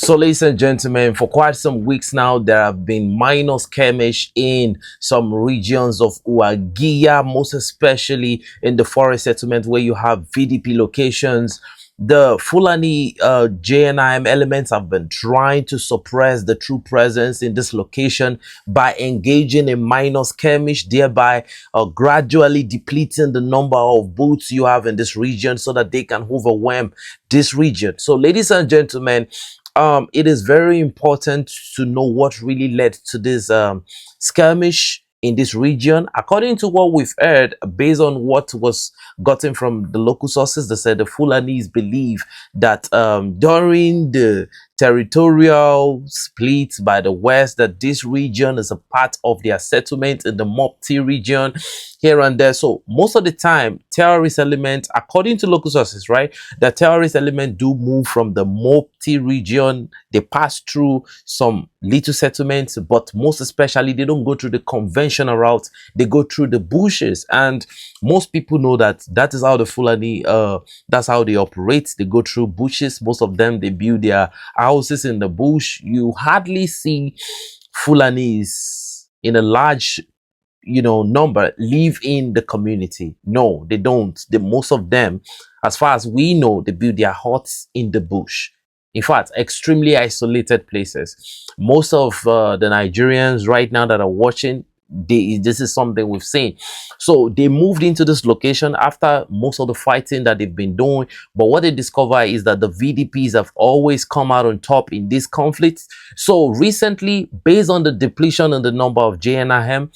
So, ladies and gentlemen, for quite some weeks now, there have been minor skirmish in some regions of Ouahigouya, most especially in the forest settlement where you have VDP locations. The Fulani JNIM elements have been trying to suppress the true presence in this location by engaging in minor skirmish, thereby gradually depleting the number of boots you have in this region so that they can overwhelm this region. So, ladies and gentlemen, it is very important to know what really led to this skirmish in this region. According to what we've heard, based on what was gotten from the local sources, they said the Fulanis believe that during the territorial split by the West, that this region is a part of their settlement in the Mopti region here and there. So most of the time, terrorist elements, according to local sources, right, the terrorist element do move from the Mopti region. They pass through some little settlements, but most especially, they don't go through the conventional route. They go through the bushes, and most people know that that is how the Fulani, that's how they operate. They go through bushes. Most of them, they build their houses in the bush. You hardly see Fulanis in a large number live in the community. No, they don't. Most of them, as far as we know, they build their huts in the bush. In fact, extremely isolated places. Most of the Nigerians right now that are watching, this is something we've seen. So they moved into this location after most of the fighting that they've been doing. But what they discover is that the VDPs have always come out on top in these conflicts. So recently, based on the depletion in the number of JNIM,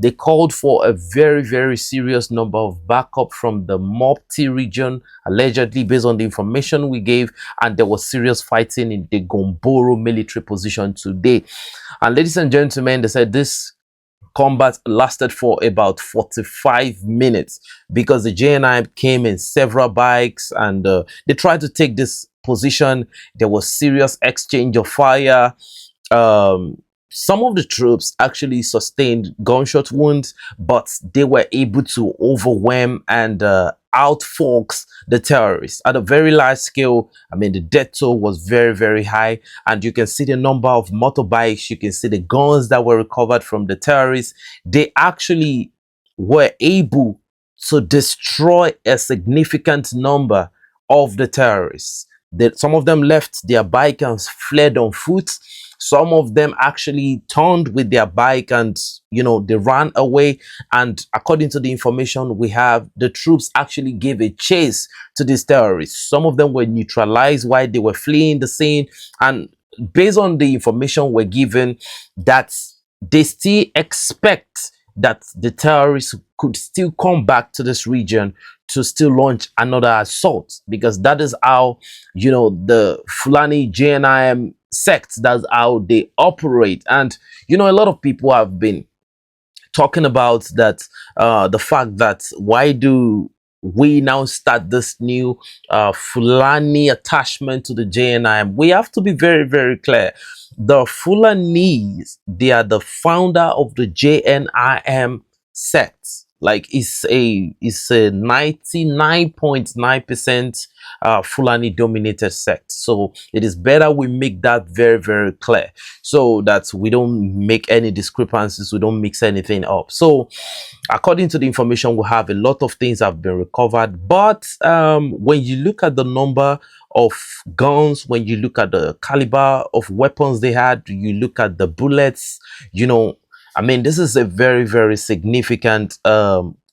they called for a very, very serious number of backup from the Mopti region, allegedly based on the information we gave, and there was serious fighting in the Gomboro military position today. And ladies and gentlemen, they said this combat lasted for about 45 minutes because the JNI came in several bikes and they tried to take this position. There was serious exchange of fire. Some of the troops actually sustained gunshot wounds, but they were able to overwhelm and outfox the terrorists at a very large scale. I mean, the death toll was very, very high, and you can see the number of motorbikes. You can see the guns that were recovered from the terrorists. They actually were able to destroy a significant number of the terrorists. Some of them left their bike and fled on foot. Some of them actually turned with their bike and, they ran away. And according to the information we have, the troops actually gave a chase to these terrorists. Some of them were neutralized while they were fleeing the scene. And based on the information we're given, that they still expect that the terrorists could still come back to this region to still launch another assault, because that is how, the Fulani JNIM sects, that's how they operate. And a lot of people have been talking about that, the fact that why do we now start this new Fulani attachment to the JNIM? We have to be very, very clear. The Fulanis, they are the founder of the JNIM sect. Like it's a 99.9% Fulani dominated sect. So it is better we make that very, very clear so that we don't make any discrepancies, we don't mix anything up. So according to the information we have, a lot of things have been recovered. But when you look at the number of guns, when you look at the caliber of weapons they had, you look at the bullets, I mean, this is a very, very significant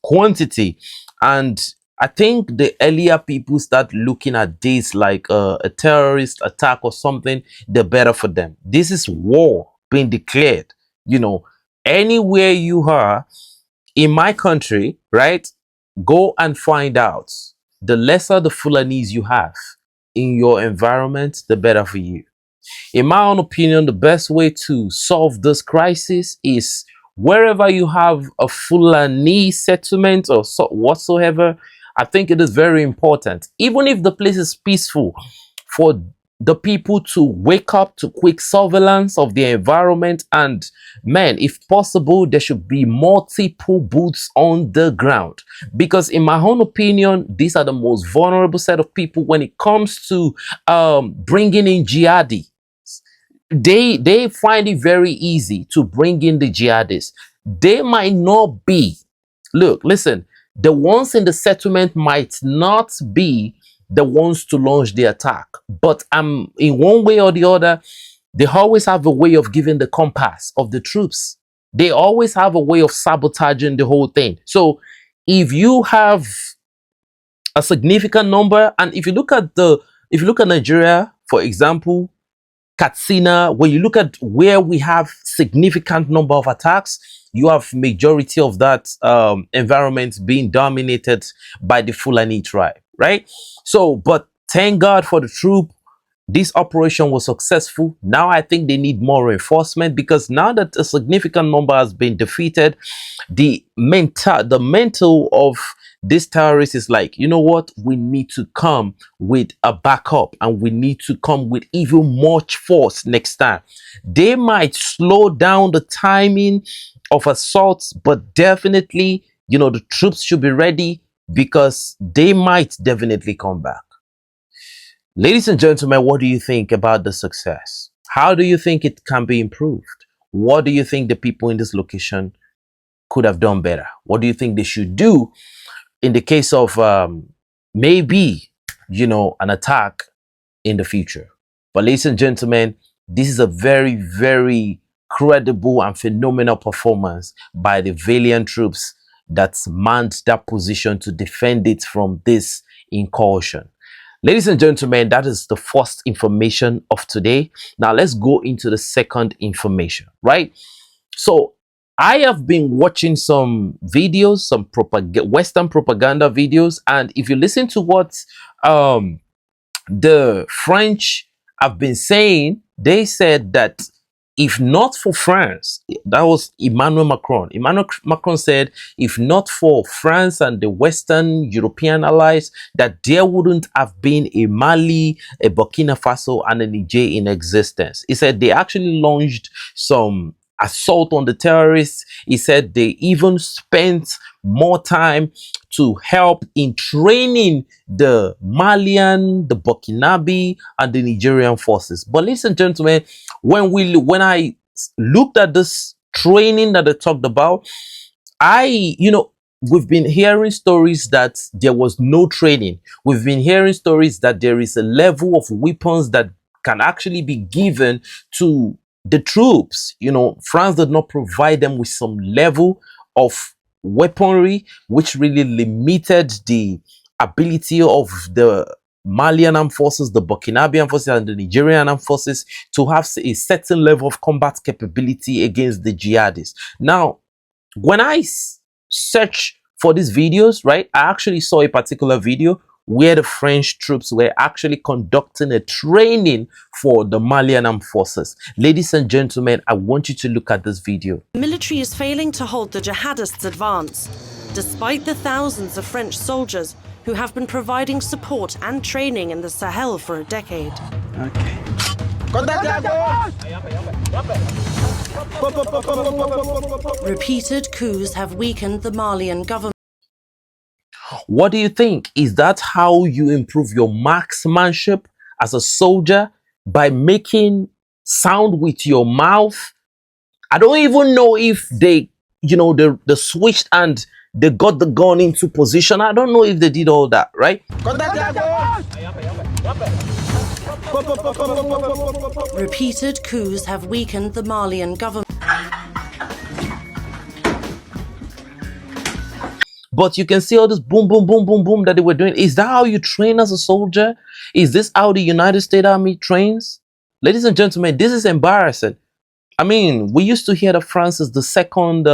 quantity. And I think the earlier people start looking at this like a terrorist attack or something, the better for them. This is war being declared. Anywhere you are in my country, right? Go and find out. The lesser the Fulanis you have in your environment, the better for you. In my own opinion, the best way to solve this crisis is wherever you have a Fulani settlement or whatsoever. I think it is very important, even if the place is peaceful, for the people to wake up to quick surveillance of the environment. And man, if possible, there should be multiple boots on the ground, because in my own opinion, these are the most vulnerable set of people when it comes to bringing in jihadi. they find it very easy to bring in the jihadists. They might not be, look, listen, the ones in the settlement might not be the ones to launch the attack, but in one way or the other, they always have a way of giving the compass of the troops. They always have a way of sabotaging the whole thing. So if you have a significant number, and if you look at Nigeria, for example, Katsina, when you look at where we have significant number of attacks, you have majority of that environment being dominated by the Fulani tribe, right? So, but thank God for the troop. This operation was successful. Now I think they need more reinforcement, because now that a significant number has been defeated, the mental of this terrorist is like, you know what, we need to come with a backup, and we need to come with even much force next time. They might slow down the timing of assaults, but definitely, you know, the troops should be ready, because they might definitely come back. Ladies and gentlemen, what do you think about the success? How do you think it can be improved? What do you think the people in this location could have done better? What do you think they should do in the case of maybe, you know, an attack in the future? But ladies and gentlemen, this is a very, very credible and phenomenal performance by the valiant troops that manned that position to defend it from this incursion. Ladies and gentlemen, that is the first information of today. Now let's go into the second information, right? So I have been watching some videos, some Western propaganda videos, and if you listen to what the French have been saying, they said that if not for France, that was Emmanuel Macron. Emmanuel Macron said, if not for France and the Western European allies, that there wouldn't have been a Mali, a Burkina Faso, and a Niger in existence. He said they actually launched some assault on the terrorists. He said they even spent more time to help in training the Malian, the Burkinabè, and the Nigerian forces. But ladies and gentlemen, when I looked at this training that they talked about, we've been hearing stories that there was no training. We've been hearing stories that there is a level of weapons that can actually be given to the troops. You know, France did not provide them with some level of weaponry, which really limited the ability of the Malian armed forces, the Burkinabè armed forces, and the Nigerian armed forces to have a certain level of combat capability against the jihadists. Now, when I search for these videos, right, I actually saw a particular video where the French troops were actually conducting a training for the Malian armed forces. Ladies and gentlemen, I want you to look at this video. The military is failing to halt the jihadists' advance, despite the thousands of French soldiers who have been providing support and training in the Sahel for a decade. Okay. Repeated coups have weakened the Malian government. What do you think? Is that how you improve your marksmanship as a soldier? By making sound with your mouth? I don't even know if they, they switched and they got the gun into position. I don't know if they did all that, right? Repeated coups have weakened the Malian government. But you can see all this boom, boom, boom, boom, boom that they were doing. Is that how you train as a soldier? Is this how the United States Army trains? Ladies and gentlemen, this is embarrassing. I mean, we used to hear that France is the second,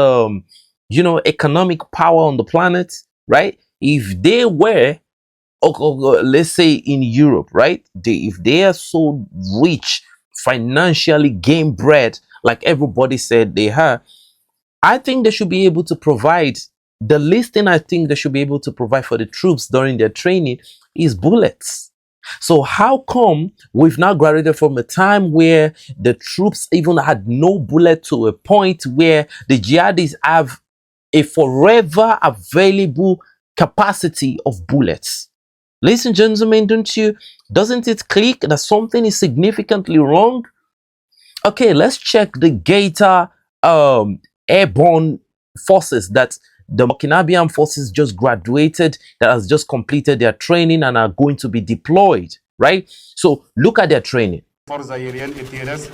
economic power on the planet, right? If they were, let's say in Europe, right? If they are so rich, financially game bred, like everybody said they are, I think they should be able to provide. The least thing I think they should be able to provide for the troops during their training is bullets. So how come we've now graduated from a time where the troops even had no bullet to a point where the jihadis have a forever available capacity of bullets? Ladies and gentlemen, doesn't it click that something is significantly wrong? Okay, let's check the Gator airborne forces that the Burkinabean forces just graduated, that has just completed their training and are going to be deployed, right? So look at their training. Forces aériennes et terrestres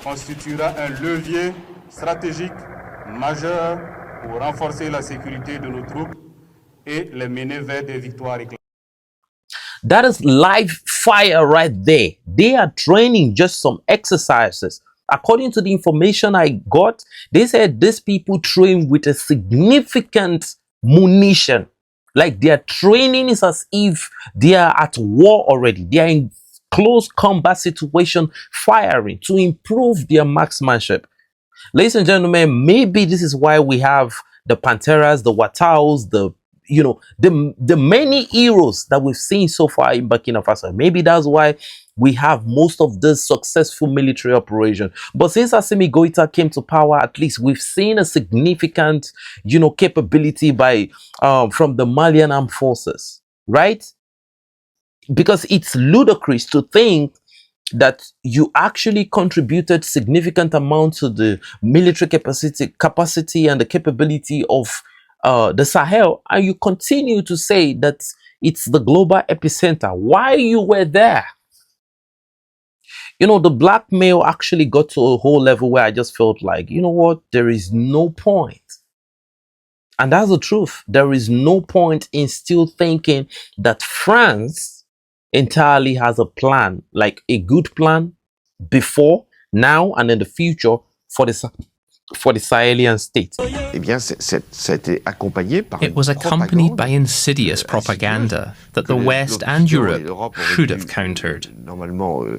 constituera un levier stratégique majeur pour renforcer la sécurité de nos troupes et les mener vers des victoires éclatantes. That is live fire right there. They are training just some exercises. According to the information I got, they said these people train with a significant munition. Like their training is as if they are at war already. They are in close combat situation, firing to improve their marksmanship. Ladies and gentlemen, maybe this is why we have the Panteras, the Wataus, the many heroes that we've seen so far in Burkina Faso. Maybe that's why we have most of this successful military operation. But since Assimi Goïta came to power, at least we've seen a significant, capability by from the Malian armed forces, right? Because it's ludicrous to think that you actually contributed significant amount to the military capacity and the capability of the Sahel, and you continue to say that it's the global epicenter. Why you were there? The blackmail actually got to a whole level where I just felt like, you know what, there is no point. And that's the truth. There is no point in still thinking that France entirely has a plan, like a good plan before, now, and in the future for the Sahelian states. Eh bien, ça a été accompagné par It was accompanied by insidious propaganda that the West and Europe should have countered. Normalement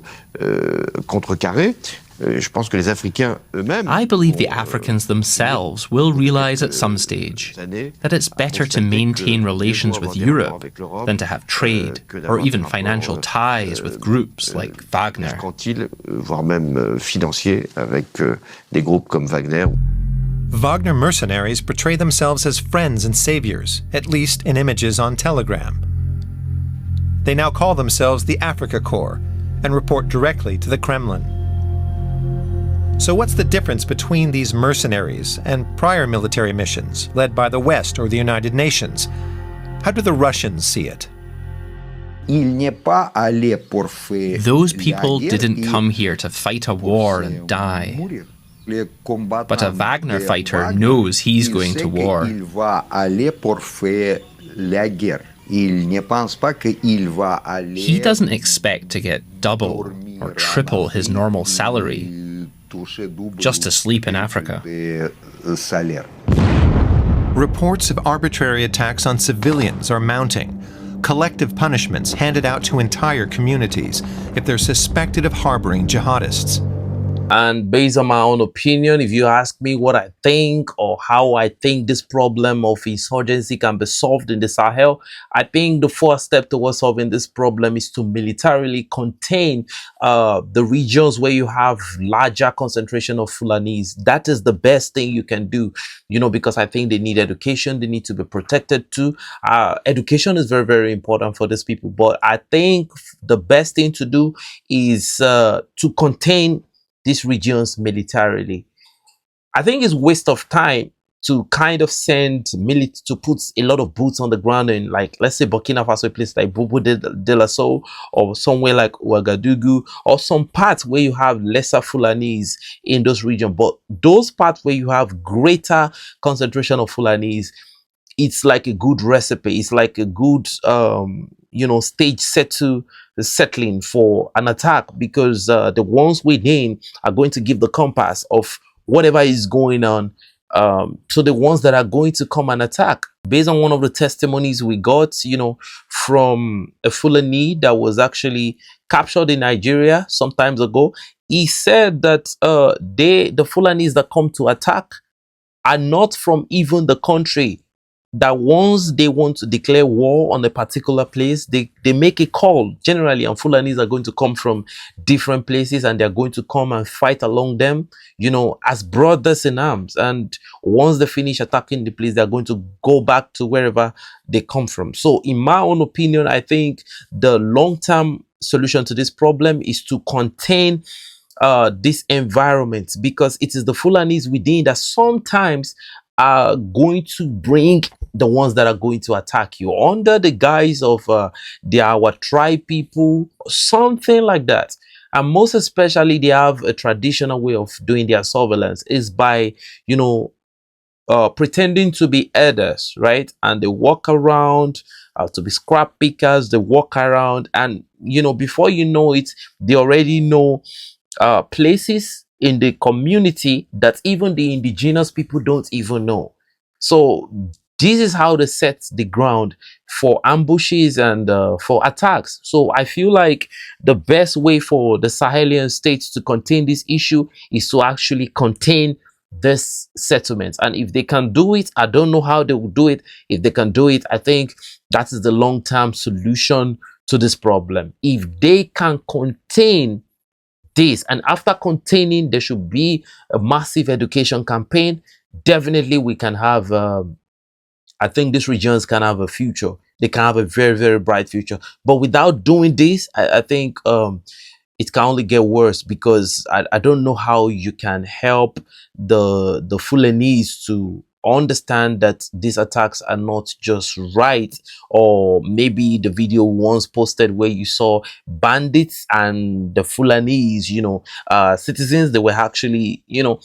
contrecarré. Je pense que les Africains eux-mêmes. I believe the Africans themselves will realize at some stage that it's better to maintain relations with Europe than to have trade or even financial ties with groups like Wagner. Mercantile, voire même financier avec des groupes comme Wagner. Wagner mercenaries portray themselves as friends and saviors, at least in images on Telegram. They now call themselves the Africa Corps and report directly to the Kremlin. So what's the difference between these mercenaries and prior military missions led by the West or the United Nations? How do the Russians see it? Those people didn't come here to fight a war and die. But a Wagner fighter knows he's going to war. He doesn't expect to get double or triple his normal salary just to sleep in Africa. Reports of arbitrary attacks on civilians are mounting. Collective punishments handed out to entire communities if they're suspected of harboring jihadists. And based on my own opinion, if you ask me what I think or how I think this problem of insurgency can be solved in the Sahel, I think the first step towards solving this problem is to militarily contain the regions where you have larger concentration of Fulanese. That is the best thing you can do, because I think they need education. They need to be protected too. Education is very, very important for these people. But I think the best thing to do is to contain these regions militarily. I think it's waste of time to kind of send to put a lot of boots on the ground in, like, let's say Burkina Faso, a place like Bobo de la Soul, or somewhere like Ouagadougou, or some parts where you have lesser Fulanese in those regions. But those parts where you have greater concentration of Fulanese, it's like a good recipe. It's like a good stage settling for an attack, because the ones within are going to give the compass of whatever is going on to the ones that are going to come and attack. Based on one of the testimonies we got, from a Fulani that was actually captured in Nigeria some times ago, he said that the Fulanis that come to attack are not from even the country. That once they want to declare war on a particular place, they make a call generally, and Fulanis are going to come from different places and they're going to come and fight along them, as brothers in arms. And once they finish attacking the place, they're going to go back to wherever they come from. So in my own opinion, I think the long-term solution to this problem is to contain this environment, because it is the Fulanis within that sometimes are going to bring the ones that are going to attack you under the guise of they are our tribe people, something like that. And most especially, they have a traditional way of doing their surveillance is by, you know, pretending to be elders, right? And they walk around to be scrap pickers. They walk around, and you know, before you know it, they already know places in the community that even the indigenous people don't even know. So this is how they set the ground for ambushes and for attacks. So I feel like the best way for the Sahelian states to contain this issue is to actually contain this settlement. And if they can do it, I don't know how they will do it. If they can do it, I think that is the long-term solution to this problem. If they can contain this, and after containing, there should be a massive education campaign. Definitely we can have I think these regions can have a future. They can have a very, very bright future. But without doing this, I think it can only get worse, because I don't know how you can help the Fulanese to understand that these attacks are not just right. Or maybe the video once posted where you saw bandits and the Fulanese, you know, citizens, they were actually, you know,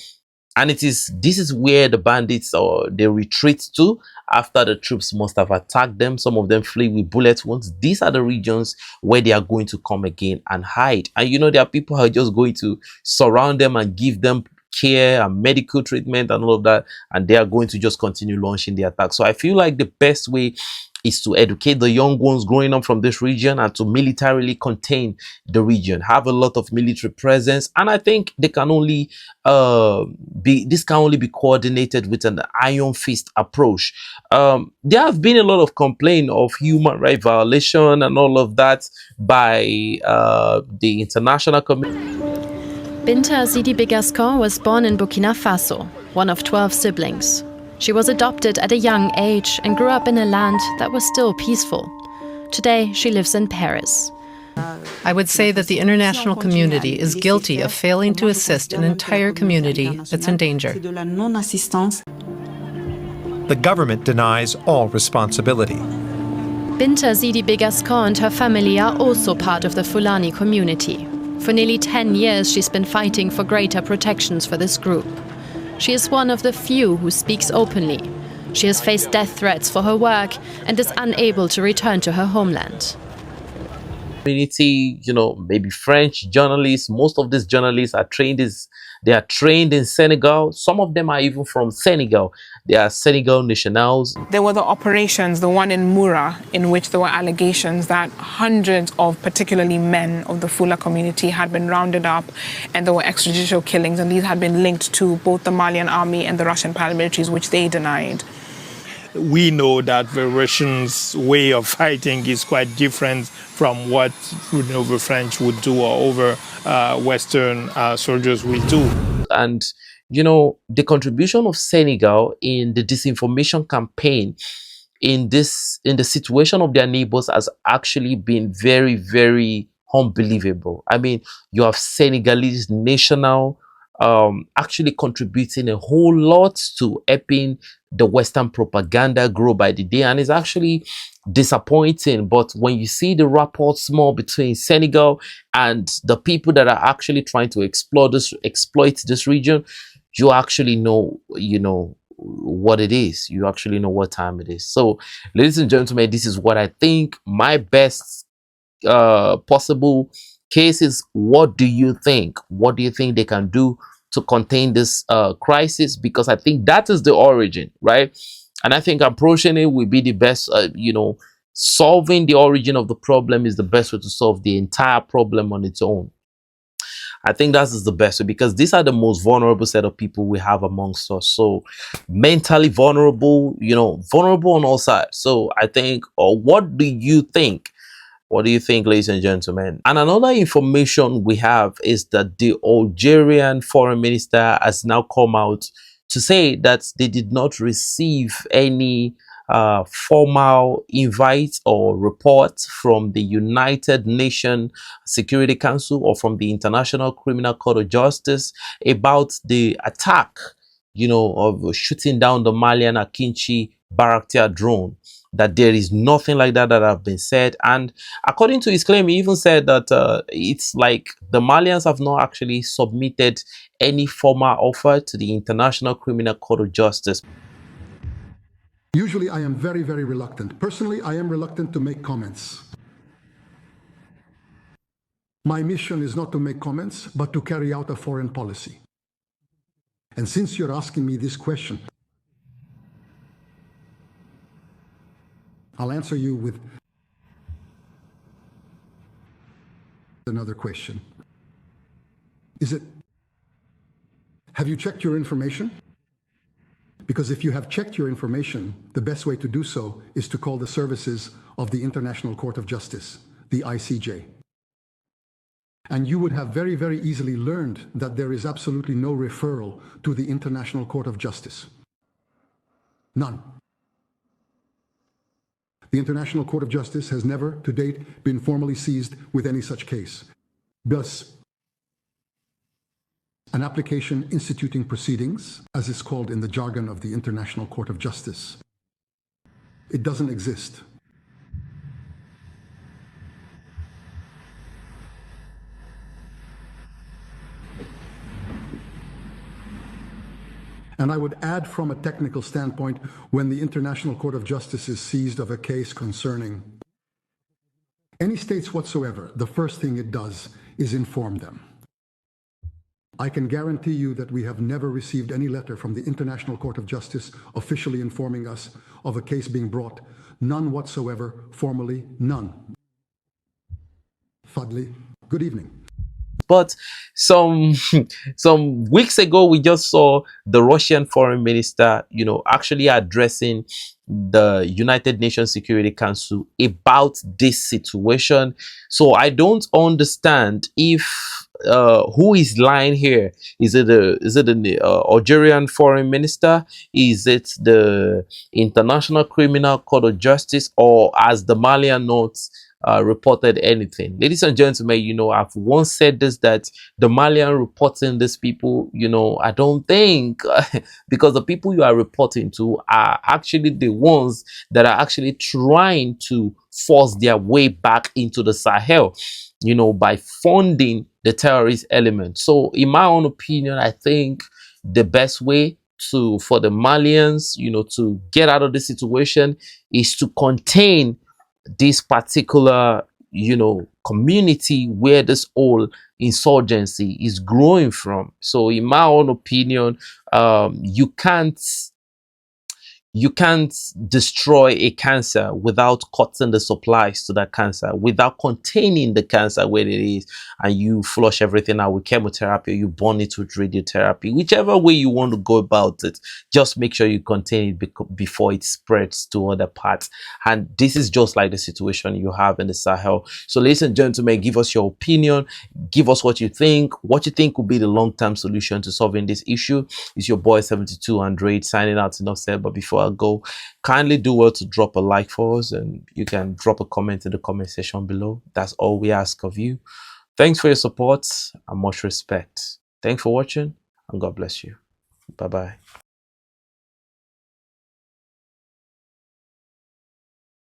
and this is where the bandits or they retreat to after the troops must have attacked them. Some of them flee with bullet wounds. These are the regions where they are going to come again and hide. And you know, there are people who are just going to surround them and give them care and medical treatment and all of that, and they are going to just continue launching the attack. So I feel like the best way is to educate the young ones growing up from this region and to militarily contain the region, have a lot of military presence. And I think they can only this can only be coordinated with an iron fist approach. There have been a lot of complaint of human rights violation and all of that by the international community. Binta Sidi Begascon was born in Burkina Faso, one of 12 siblings. She was adopted at a young age and grew up in a land that was still peaceful. Today, she lives in Paris. I would say that the international community is guilty of failing to assist an entire community that's in danger. The government denies all responsibility. Binta Sidi Begascon and her family are also part of the Fulani community. For nearly 10 years, she's been fighting for greater protections for this group. She is one of the few who speaks openly. She has faced death threats for her work and is unable to return to her homeland. Community, you know, maybe French journalists. Most of these journalists are trained in Senegal. Some of them are even from Senegal. They are Senegal nationals. There were the operations, the one in Mura, in which there were allegations that hundreds of particularly men of the Fula community had been rounded up, and there were extrajudicial killings, and these had been linked to both the Malian army and the Russian paramilitaries, which they denied. We know that the Russians' way of fighting is quite different from what the French would do or other Western soldiers would do. And, you know, the contribution of Senegal in the disinformation campaign in the situation of their neighbors has actually been very, very unbelievable. I mean, you have Senegalese national actually contributing a whole lot to helping the Western propaganda grow by the day, and it's actually disappointing. But when you see the rapports more between Senegal and the people that are actually trying to exploit this region, you actually know, you know, what it is. You actually know what time it is. So, ladies and gentlemen, this is what I think my best possible case is. What do you think? What do you think they can do to contain this crisis? Because I think that is the origin, right? And I think approaching it will be the best, you know, solving the origin of the problem is the best way to solve the entire problem on its own. I think that is the best way, because these are the most vulnerable set of people we have amongst us. So mentally vulnerable, you know, vulnerable on all sides. So I think, or what do you think? What do you think, ladies and gentlemen? And another information we have is that the Algerian foreign minister has now come out to say that they did not receive any formal invite or report from the United Nations Security Council or from the International Criminal Court of Justice about the attack, of shooting down the Malian Akinci Barracktier drone. That there is nothing like that have been said. And according to his claim, he even said that it's like the Malians have not actually submitted any formal offer to the International Criminal Court of Justice. Usually I am very, very reluctant. Personally, I am reluctant to make comments. My mission is not to make comments, but to carry out a foreign policy. And since you're asking me this question, I'll answer you with another question. Have you checked your information? Because if you have checked your information, the best way to do so is to call the services of the International Court of Justice, the ICJ. And you would have very, very easily learned that there is absolutely no referral to the International Court of Justice. None. The International Court of Justice has never, to date, been formally seized with any such case. Thus, an application instituting proceedings, as is called in the jargon of the International Court of Justice, it doesn't exist. And I would add, from a technical standpoint, when the International Court of Justice is seized of a case concerning any states whatsoever, the first thing it does is inform them. I can guarantee you that we have never received any letter from the International Court of Justice officially informing us of a case being brought. None whatsoever, formally, none. Fadli, good evening. But some weeks ago, we just saw the Russian foreign minister, actually addressing the United Nations Security Council about this situation. So I don't understand if who is lying here. Is it the Algerian foreign minister? Is it the International Criminal Court of Justice, or as the Malian notes reported anything? Ladies and gentlemen, I've once said this, that the Malian reporting these people, I don't think because the people you are reporting to are actually the ones that are actually trying to force their way back into the Sahel, by funding the terrorist element. So in my own opinion, I think the best way for the Malians, to get out of this situation is to contain this particular, community where this whole insurgency is growing from. So in my own opinion, you can't destroy a cancer without cutting the supplies to that cancer, without containing the cancer where it is, and you flush everything out with chemotherapy, or you burn it with radiotherapy. Whichever way you want to go about it, just make sure you contain it before it spreads to other parts. And this is just like the situation you have in the Sahel. So ladies and gentlemen, give us your opinion, give us what you think would be the long-term solution to solving this issue. It's your boy 7200 signing out. Enough said, but before I go, kindly do well to drop a like for us, and you can drop a comment in the comment section below. That's all we ask of you. Thanks for your support and much respect. Thanks for watching, and God bless you. Bye bye.